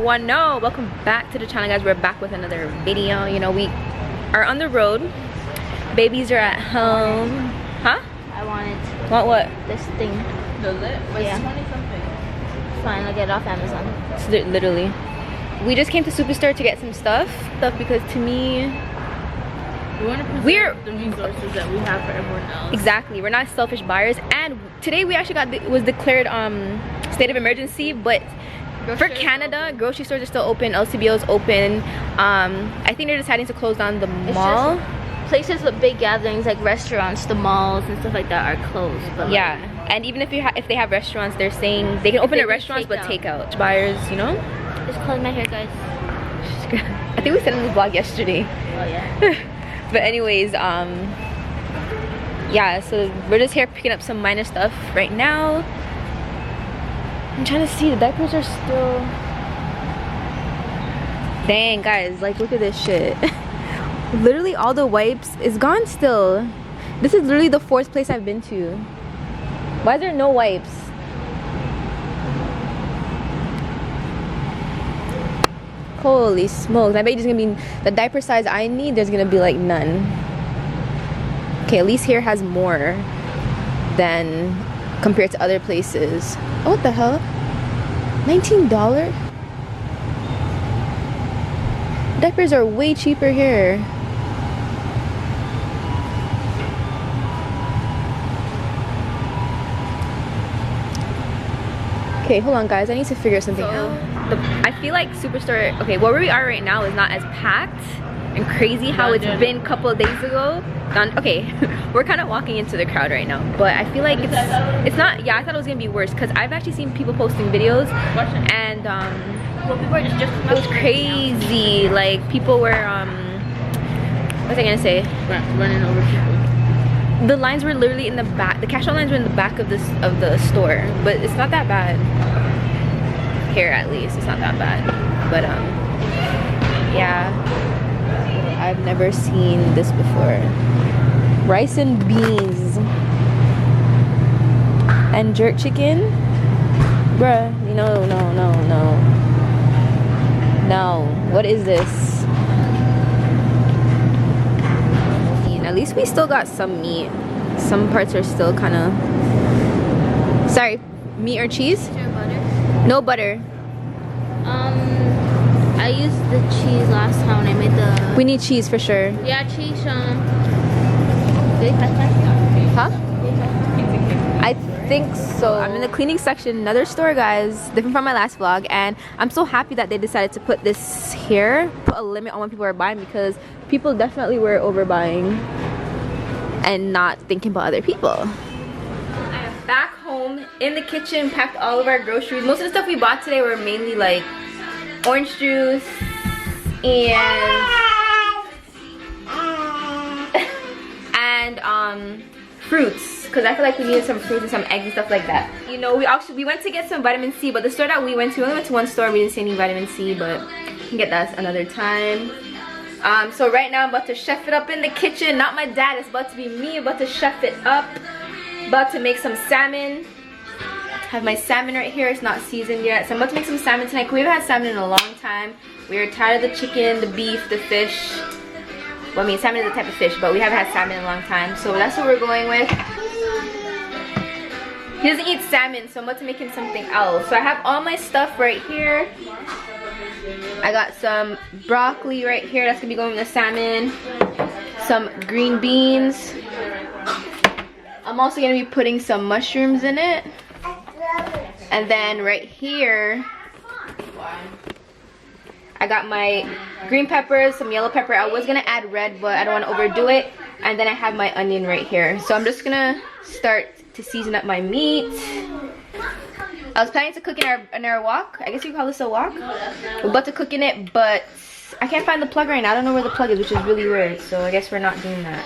everyone know, welcome back to the channel, guys. We're back with another video. You know, we are on the road, babies are at home. Huh? I wanted want what? This thing. Does it? But yeah, it's 20 something. Fine, I'll get it off Amazon. It's literally, we just came to Superstore to get some stuff because to me, we want to preserve the resources that we have for everyone else. Exactly, we're not selfish buyers. And today we actually was declared state of emergency, but for Canada, grocery stores are still open, LCBO is open. I think they're deciding to close down the mall. Places with big gatherings like restaurants, the malls and stuff like that are closed. But yeah, and even if they have restaurants, they're saying they can open their restaurants but takeout. Buyers, you know. Just close my hair, guys. I think we said in the vlog yesterday. Oh yeah. But anyways, yeah, so we're just here picking up some minor stuff right now. I'm trying to see, the diapers are still, dang guys, like look at this shit. Literally all the wipes is gone still. This is literally the 4th place I've been to. Why is there no wipes? Holy smokes, I bet there's gonna be the diaper size I need, there's gonna be like none. Okay, at least here has more than compared to other places. Oh, what the hell? $19? Diapers are way cheaper here. Okay, hold on guys, I need to figure something out. I feel like Superstore, okay, where we are right now is not as packed and crazy how it's been a couple of days ago. Okay, we're kind of walking into the crowd right now, but I feel like it's not, yeah, I thought it was gonna be worse because I've actually seen people posting videos and Well, people are just it was crazy. Like people were what was I gonna say? Running over people. The lines were literally in the back. The cash out lines were in the back of the store, but it's not that bad. Here at least, it's not that bad. But yeah, I've never seen this before. Rice and beans and jerk chicken, bruh. No. What is this? At least we still got some meat. Some parts are still kind of. Sorry, meat or cheese? Is there butter? No butter. I used the cheese last time when I made the. We need cheese for sure. Yeah, cheese. Huh? I think so. I'm in the cleaning section, another store guys, different from my last vlog, and I'm so happy that they decided to put this here, put a limit on what people are buying, because people definitely were overbuying and not thinking about other people. I am back home in the kitchen, packed all of our groceries. Most of the stuff we bought today were mainly like orange juice and fruits, because I feel like we needed some fruits and some eggs and stuff like that. You know, we went to get some vitamin C, but the store that we only went to one store, we didn't see any vitamin C, but we can get that another time. So right now I'm about to chef it up in the kitchen. Not my dad, it's about to be me about to chef it up. About to make some salmon. I have my salmon right here, it's not seasoned yet, so I'm about to make some salmon tonight. We haven't had salmon in a long time. We are tired of the chicken, the beef, the fish. Well, I mean, salmon is a type of fish, but we haven't had salmon in a long time, so that's what we're going with. He doesn't eat salmon, so I'm about to make him something else. So I have all my stuff right here. I got some broccoli right here, that's gonna be going with the salmon. Some green beans. I'm also gonna be putting some mushrooms in it. And then right here, I got my green peppers, some yellow pepper. I was gonna add red, but I don't want to overdo it. And then I have my onion right here. So I'm just gonna start to season up my meat. I was planning to cook in our wok. I guess you call this a wok. We're about to cook in it, but I can't find the plug right now. I don't know where the plug is, which is really weird. So I guess we're not doing that.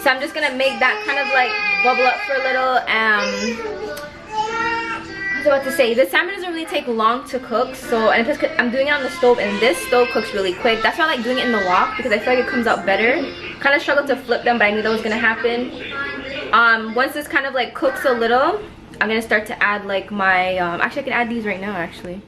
So I'm just gonna make that kind of like bubble up for a little. I was about to say, the salmon doesn't really take long to cook, so, and plus I'm doing it on the stove, and this stove cooks really quick. That's why I like doing it in the wok, because I feel like it comes out better. Kind of struggled to flip them, but I knew that was gonna happen. Once this kind of like cooks a little, I'm gonna start to add like my actually I can add these right now actually.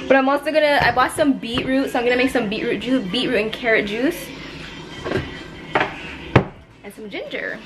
But I'm also gonna, I bought some beetroot, so I'm gonna make some beetroot juice, beetroot and carrot juice. And some ginger.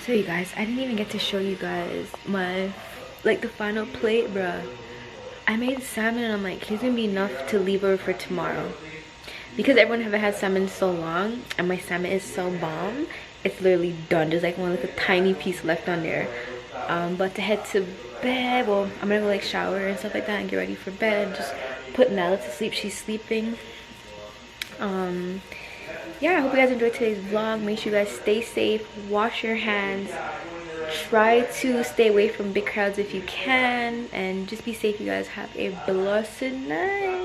So you guys, I didn't even get to show you guys my, like, the final plate, bruh. I made salmon and I'm like, here's gonna be enough to leave over for tomorrow. Because everyone haven't had salmon so long and my salmon is so bomb, it's literally done. There's like one little tiny piece left on there. But to head to bed, well, I'm gonna go like shower and stuff like that and get ready for bed. Just put Nella to sleep, she's sleeping. Yeah, I hope you guys enjoyed today's vlog. Make sure you guys stay safe, wash your hands, try to stay away from big crowds if you can, and just be safe. You guys have a blessed night.